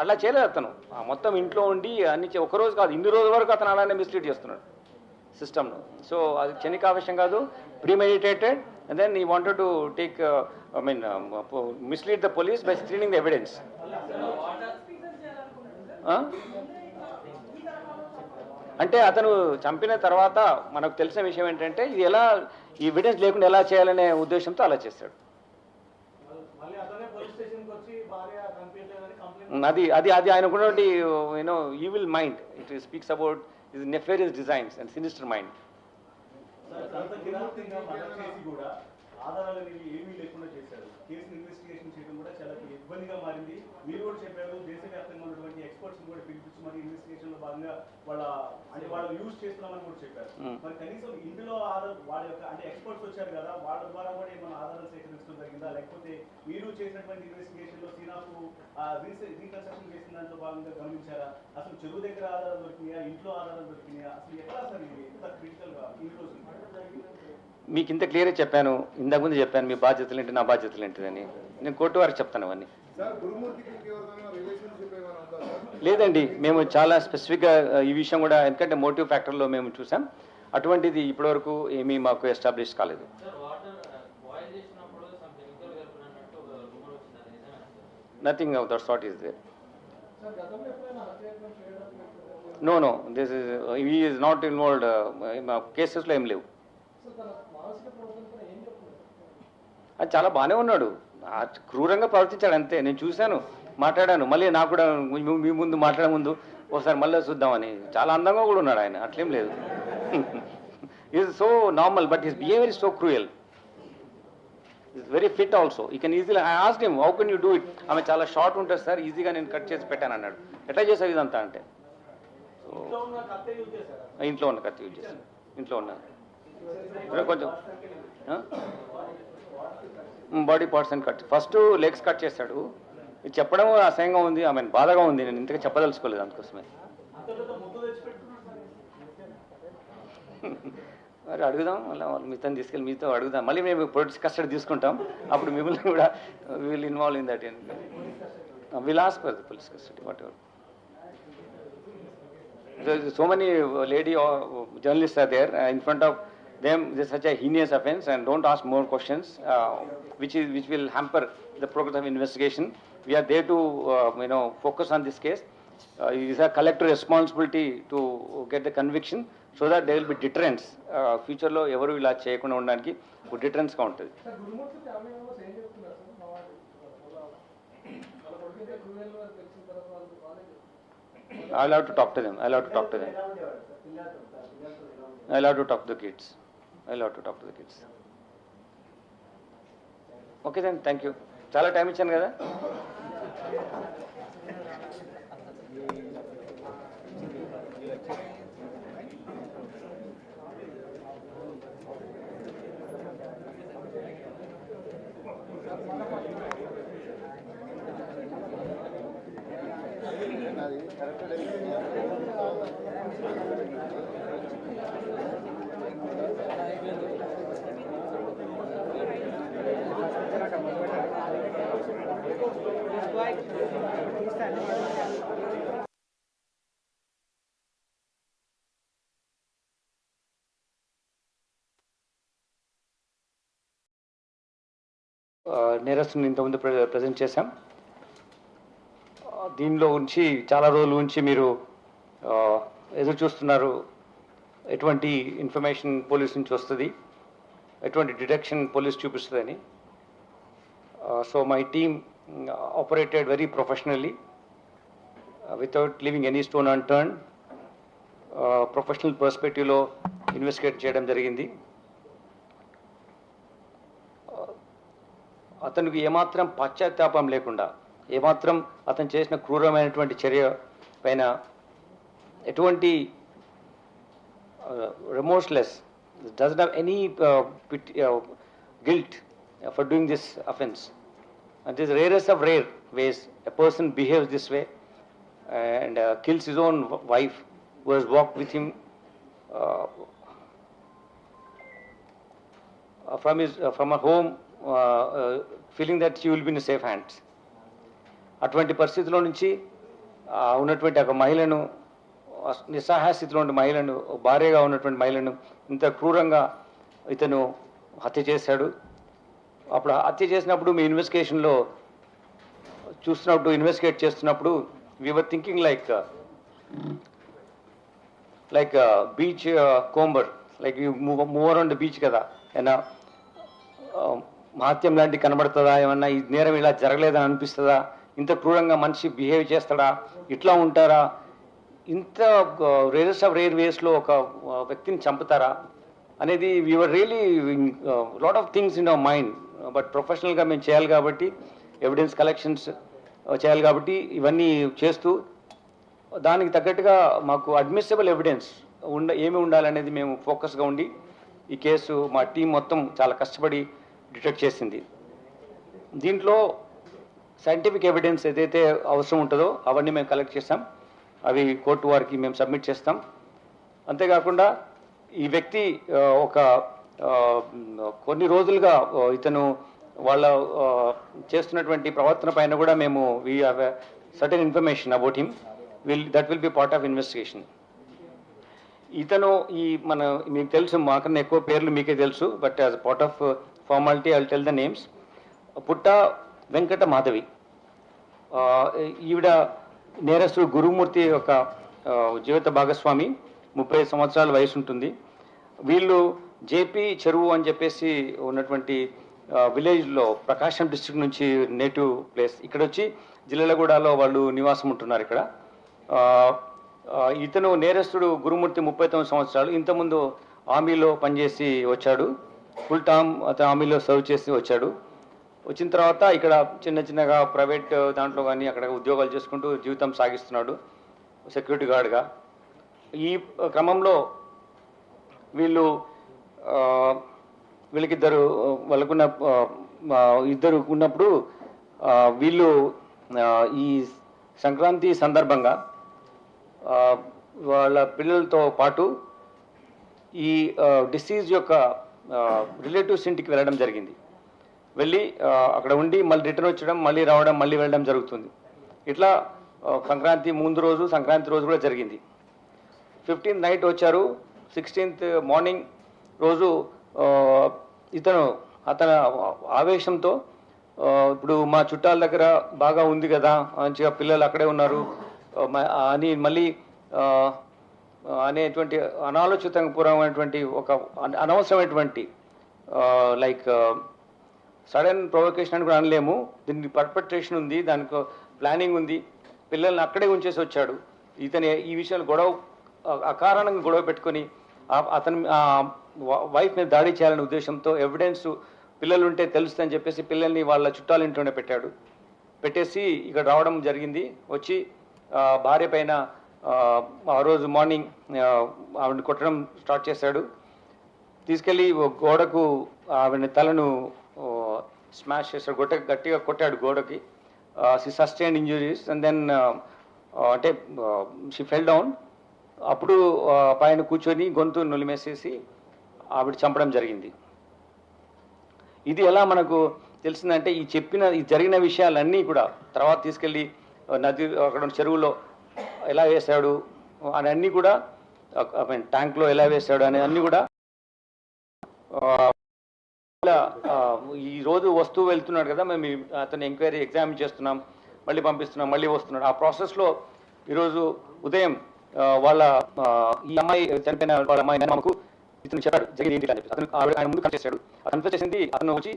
అలా చేయలేదు అతను. మొత్తం ఇంట్లో ఉండి అన్ని ఒకరోజు కాదు, ఇన్ని రోజుల వరకు అతను అలానే మిస్లీడ్ చేస్తున్నాడు సిస్టమ్ను. సో అది క్షణికావేశం కాదు, ప్రీమెడిటేటెడ్. అండ్ దెన్ ఈ wanted to take mislead the police by screening the evidence. అంటే అతను చంపిన తర్వాత మనకు తెలిసిన విషయం ఏంటంటే ఇది ఎలా ఈ ఎవిడెన్స్ లేకుండా ఎలా చేయాలనే ఉద్దేశంతో అలా చేస్తాడు. అది అది అది ఆయనకున్నటువంటి you know evil mind. It speaks about his Nefarious designs and sinister mind. ఆధారాలు ఏమీ లేకుండా చేశారు. కేసును ఇన్వెస్టిగేషన్ చేయడం కూడా చాలా ఇబ్బందిగా మారింది. మీరు కూడా చెప్పారు, దేశవ్యాప్తంగా ఉన్నటువంటి ఎక్స్పర్ట్స్ కూడా పిలిపించి మరి ఇన్వెస్టిగేషన్ లో భాగంగా వాళ్ళు యూజ్ చేస్తున్నామని కూడా చెప్పారు. మరి కనీసం ఇందులో వాళ్ళ యొక్క అంటే ఎక్స్పర్ట్స్ వచ్చారు కదా, వాళ్ళ ద్వారా కూడా ఏమైనా ఆధారాలు సేకరించడం జరిగిందా, లేకపోతే మీరు చేసినటువంటి ఇన్వెస్టిగేషన్ లో సీనాకు రీకన్స్ట్రక్షన్ చేసిన దాంట్లో భాగంగా గమనించారా? అసలు చెరువు దగ్గర ఆధారాలు దొరికినాయా, ఇంట్లో ఆధారాలు దొరికినాయా, అసలు ఎట్లా సార్ ఇది ఎంత క్రిటికల్ గా ఈ రోజు? మీకు ఇంత క్లియర్గా చెప్పాను, ఇంతకుముందు చెప్పాను మీ బాధ్యతలు ఏంటి, నా బాధ్యతలు ఏంటిదని. నేను కోర్టు వారికి చెప్తాను అవన్నీ. లేదండి, మేము చాలా స్పెసిఫిక్గా ఈ విషయం కూడా, ఎందుకంటే మోటివ్ ఫ్యాక్టర్లో మేము చూసాం, అటువంటిది ఇప్పటివరకు ఏమీ మాకు ఎస్టాబ్లిష్ కాలేదు. Nothing of that sort is there. No, this is he is not involved. కేసెస్లో ఏం లేవు. అది చాలా బాగానే ఉన్నాడు, క్రూరంగా ప్రవర్తించాడు అంతే. నేను చూశాను, మాట్లాడాను, మళ్ళీ నాకు కూడా మీ ముందు మాట్లాడే ముందు ఒకసారి మళ్ళీ చూద్దామని. చాలా అందంగా కూడా ఉన్నాడు ఆయన, అట్లేం లేదు. Is so normal, but his behaviour is so cruel. Is very fit also. He can easily, I asked him how can you do it. ఆమె చాలా షార్ట్ ఉంటుంది సార్, ఈజీగా నేను కట్ చేసి పెట్టాను అన్నాడు. ఎట్లా చేసావు ఇదంతా అంటే, ఇంట్లో ఉన్న కత్తి యూజ్ చేశాను. ఇంట్లో ఉన్న కొంచెం బాడీ పార్ట్స్ అని కట్, ఫస్ట్ లెగ్స్ కట్ చేశాడు. ఇది చెప్పడం అసహ్యంగా ఉంది, ఆమె బాధగా ఉంది. నేను ఇంతగా చెప్పదలుచుకోలేదు అందుకోసమే. మరి అడుగుదాం, మళ్ళీ మీతో తీసుకెళ్ళి మీతో అడుగుదాం. మళ్ళీ మేము పొలిటిక్స్ కస్టడీ తీసుకుంటాం, అప్పుడు మిమ్మల్ని కూడా will involve in that. Will ask for the police custody what ever. So many lady journalists are there in front of them. This is such a heinous offense, and don't ask more questions, which will hamper the progress of investigation. We are there to focus on this case. It is a collective responsibility to get the conviction, so that there will be deterrence. Future lo evaru ila cheyakunda undaniki deterrence ga untadi. I'll have to talk to them. I'll have to talk to the kids. Okay then, thank you. చాలా time ఇచ్చాను కదా. నేరస్తుని ఇంతకుముందు present చేశాం. దీనిలో ఉంచి చాలా రోజుల నుంచి మీరు ఎదురు చూస్తున్నారు, ఎటువంటి ఇన్ఫర్మేషన్ పోలీస్ నుంచి వస్తుంది, ఎటువంటి డిటెక్షన్ పోలీస్ చూపిస్తుందని. So my team operated very professionally without leaving any stone unturned. Professional పర్స్పెక్టివ్లో ఇన్వెస్టిగేట్ చేయడం జరిగింది. అతనికి ఏమాత్రం పశ్చాత్తాపం లేకుండా, ఏమాత్రం అతను చేసిన క్రూరమైనటువంటి చర్య పైన ఎటువంటి remorseless, doesn't have any guilt for doing this offense. And this is rarest of rare ways a person behaves this way and kills his own wife who has walked with him from her home, feeling that she will be in safe hands. అటువంటి పరిస్థితిలో నుంచి ఉన్నటువంటి ఒక మహిళను, నిస్సహాయ స్థితిలో ఉన్న మహిళను, భార్యగా ఉన్నటువంటి మహిళను ఇంత క్రూరంగా ఇతను హత్య చేశాడు. అప్పుడు హత్య చేసినప్పుడు మీ ఇన్వెస్టిగేషన్లో చూస్తున్నప్పుడు, ఇన్వెస్టిగేట్ చేస్తున్నప్పుడు we're thinking like beachcomber, like you move around the beach కదా, ఏమన్నా మహత్యం లాంటివి కనబడుతుందా, ఏమన్నా ఈ నేరం ఇలా జరగలేదని అనిపిస్తుందా, ఇంత క్రూరంగా మనిషి బిహేవ్ చేస్తాడా, ఇట్లా ఉంటారా, ఇంత రేరెస్ట్ ఆఫ్ రేర్ వేస్లో ఒక వ్యక్తిని చంపుతారా అనేది we are really lot of things in our mind. But ప్రొఫెషనల్గా మేము చేయాలి కాబట్టి, ఎవిడెన్స్ కలెక్షన్స్ చేయాలి కాబట్టి ఇవన్నీ చేస్తూ దానికి తగ్గట్టుగా మాకు అడ్మిసిబుల్ ఎవిడెన్స్ ఏమి ఉండాలనేది మేము ఫోకస్గా ఉండి ఈ కేసు మా టీం మొత్తం చాలా కష్టపడి డిటెక్ట్ చేసింది. దీంట్లో సైంటిఫిక్ ఎవిడెన్స్ ఏదైతే అవసరం ఉంటుందో అవన్నీ మేము కలెక్ట్ చేస్తాం, అవి కోర్టు వారికి మేము సబ్మిట్ చేస్తాం. అంతేకాకుండా ఈ వ్యక్తి ఒక కొన్ని రోజులుగా ఇతను వాళ్ళ చేస్తున్నటువంటి ప్రవర్తన పైన కూడా మేము we have certain information about him, that will be part of investigation. ఇతను మీకు తెలుసు, మాకన్నా ఎక్కువ పేర్లు మీకే తెలుసు, but as part of formality I will tell the names. పుట్ట వెంకట మాధవి, ఈవిడ నేరస్తుడు గురుమూర్తి యొక్క జీవిత భాగస్వామి, 30 సంవత్సరాల వయసు ఉంటుంది. వీళ్ళు జేపీ చెరువు అని చెప్పేసి ఉన్నటువంటి విలేజ్లో ప్రకాశం డిస్ట్రిక్ట్ నుంచి నేటివ్ ప్లేస్, ఇక్కడ వచ్చి జిల్లెలగూడలో వాళ్ళు నివాసం ఉంటున్నారు ఇక్కడ. ఇతను నేరస్తుడు గురుమూర్తి 39 సంవత్సరాలు, ఇంతకుముందు ఆర్మీలో పనిచేసి వచ్చాడు, ఫుల్ టర్మ్ అతను ఆర్మీలో సర్వ్ చేసి వచ్చాడు. వచ్చిన తర్వాత ఇక్కడ చిన్నగా ప్రైవేట్ దాంట్లో కానీ అక్కడ ఉద్యోగాలు చేసుకుంటూ జీవితం సాగిస్తున్నాడు సెక్యూరిటీ గార్డ్గా. ఈ క్రమంలో వాళ్ళకున్న ఇద్దరు ఉన్నప్పుడు వీళ్ళు ఈ సంక్రాంతి సందర్భంగా వాళ్ళ పిల్లలతో పాటు ఈ డిసీజ్ యొక్క రిలేటివ్స్ ఇంటికి వెళ్ళడం జరిగింది. వెళ్ళి అక్కడ ఉండి మళ్ళీ రిటర్న్ వచ్చడం, మళ్ళీ రావడం, మళ్ళీ వెళ్ళడం జరుగుతుంది. ఇట్లా సంక్రాంతి ముందు రోజు, సంక్రాంతి రోజు కూడా జరిగింది. 15th నైట్ వచ్చారు, 16th మార్నింగ్ రోజు అతని ఆవేశంతో ఇప్పుడు మా చుట్టాల దగ్గర బాగా ఉంది కదా, మంచిగా పిల్లలు అక్కడే ఉన్నారు అని మళ్ళీ అనేటువంటి అనాలోచితపూర్వమైనటువంటి ఒక అనవసరమైనటువంటి లైక్ సడన్ ప్రొవొకేషన్ అని కూడా అనలేము, దీనికి పర్పెట్రేషన్ ఉంది, దానికి ప్లానింగ్ ఉంది. పిల్లల్ని అక్కడే ఉంచేసి వచ్చాడు. ఇతని ఈ విషయాలు అకారణంగా గొడవ పెట్టుకొని అతని వైఫ్ మీద దాడి చేయాలనే ఉద్దేశంతో ఎవిడెన్స్ పిల్లలు ఉంటే తెలుస్తుందని చెప్పేసి పిల్లల్ని వాళ్ళ చుట్టాల ఇంట్లోనే పెట్టేసి ఇక్కడ రావడం జరిగింది. వచ్చి భార్య పైన ఆ రోజు మార్నింగ్ ఆవిడని కొట్టడం స్టార్ట్ చేశాడు. తీసుకెళ్ళి గోడకు ఆవిడ తలను స్మాష్ చేశాడు, గట్టిగా కొట్టాడు గోడకి. She sustained injuries and then అంటే షీ ఫెల్ డౌన్. అప్పుడు పైన కూర్చొని గొంతు నులిమేసేసి ఆవిడ చంపడం జరిగింది. ఇది ఎలా మనకు తెలిసిందంటే ఈ జరిగిన విషయాలన్నీ కూడా తర్వాత తీసుకెళ్ళి నది అక్కడ చెరువులో ఎలా వేశాడు అని అన్నీ కూడా, ట్యాంక్లో ఎలా వేశాడు అనే అన్నీ కూడా ఈ రోజు వస్తువు వెళ్తున్నాడు కదా, మేము అతను ఎంక్వైరీ ఎగ్జామిన్ చేస్తున్నాం, మళ్ళీ పంపిస్తున్నాం, మళ్ళీ వస్తున్నాడు. ఆ ప్రాసెస్లో ఈరోజు ఉదయం వాళ్ళ ఈ అమ్మాయి చనిపోయిన వాళ్ళ అమ్మాయి మాకు ఇతను చెప్పాడు జరిగింది ఏంటి అని చెప్పి. అతను ఆయన ముందు కన్ఫెస్ చేశాడు. కన్ఫెస్ చేసింది అతను వచ్చి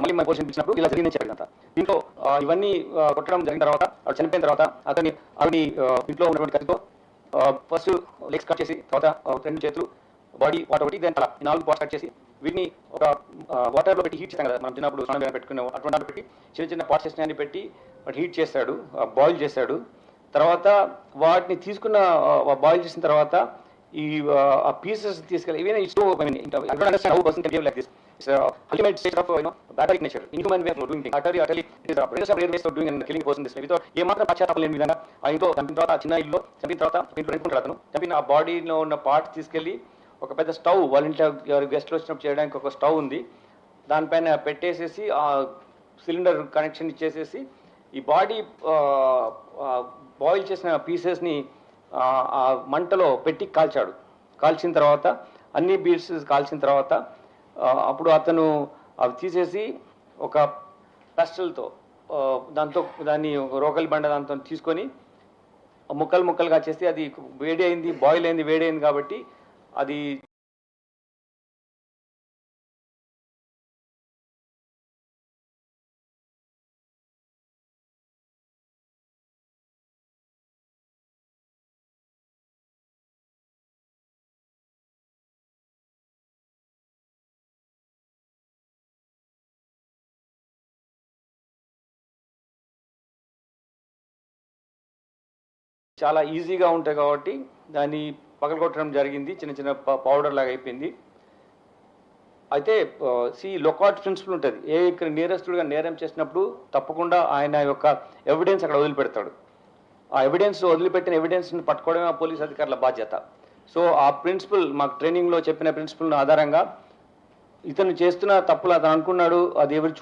మళ్ళీ మన పోలీసులు పిలిచినప్పుడు ఇలా జరిగిందని చెప్పాడు అంతా. దీంట్లో ఇవన్నీ కొట్టడం జరిగిన తర్వాత, ఆవిడ చనిపోయిన తర్వాత ఆవిడ ఇంట్లో ఉన్నటువంటి కత్తితో ఫస్ట్ లెగ్స్ కట్ చేసి, తర్వాత 2 చేతులు, బాడీ ఒకటి, దాని తల, 4 పార్ట్స్ కట్ చేసి వీటిని ఒక వాటర్లో పెట్టి హీట్ చేస్తాం కదా మనం చిన్నప్పుడు స్నానం పెట్టుకునే అటువంటి పెట్టి చిన్న పార్ట్స్ చేసిన పెట్టి వాటి హీట్ చేశాడు, బాయిల్ చేశాడు. తర్వాత వాటిని తీసుకున్న బాయిల్ చేసిన తర్వాత ఈ ఆ పీసెస్ తీసుకెళ్ళి even it's I mean I don't understand how person can behave like this. It's ultimate stage of battery nature, inhuman way of doing things. అటరీ it is rare of rare ways of doing and killing person this way without ఏమాత్రం పశ్చాత్తాపం లేని విధంగా ఆ ఇంట్లో చంపిన తర్వాత, చిన్న ఇల్లు చంపిన తర్వాత ఇంట్లో రెండుకుంటాడు అతను. చంపిన ఆ బాడీలో ఉన్న పార్ట్ తీసుకెళ్ళి ఒక పెద్ద స్టవ్, వాళ్ళ ఇంట్లో గెస్ట్లు వచ్చినప్పుడు చేయడానికి ఒక స్టవ్ ఉంది, దానిపైన పెట్టేసేసి ఆ సిలిండర్ కనెక్షన్ ఇచ్చేసేసి ఈ బాడీ బాయిల్ చేసిన పీసెస్ని ఆ మంటలో పెట్టి కాల్చిన తర్వాత అన్ని బీడ్స్ కాల్చిన తర్వాత అప్పుడు అతను అవి తీసేసి ఒక పెస్టల్తో దాన్ని రోకలి బండ దాంతో తీసుకొని ముక్కలుగా చేసి అది బాయిల్ అయింది వేడి అయింది కాబట్టి అది చాలా ఈజీగా ఉంటాయి కాబట్టి దాన్ని పగలగొట్టడం జరిగింది. చిన్న చిన్న పౌడర్ లాగా అయిపోయింది. అయితే లొకాట్ ప్రిన్సిపల్ ఉంటుంది. ఇక్కడ నేరస్తుడిగా నేరం చేసినప్పుడు తప్పకుండా ఆయన యొక్క ఎవిడెన్స్ అక్కడ వదిలిపెడతాడు. ఆ వదిలిపెట్టిన ఎవిడెన్స్ని పట్టుకోవడమే ఆ పోలీస్ అధికారుల బాధ్యత. సో ఆ ప్రిన్సిపల్ మాకు ట్రైనింగ్లో చెప్పిన ప్రిన్సిపల్ ఆధారంగా ఇతను చేస్తున్న తప్పులు అతను అనుకున్నాడు, అది ఎవరు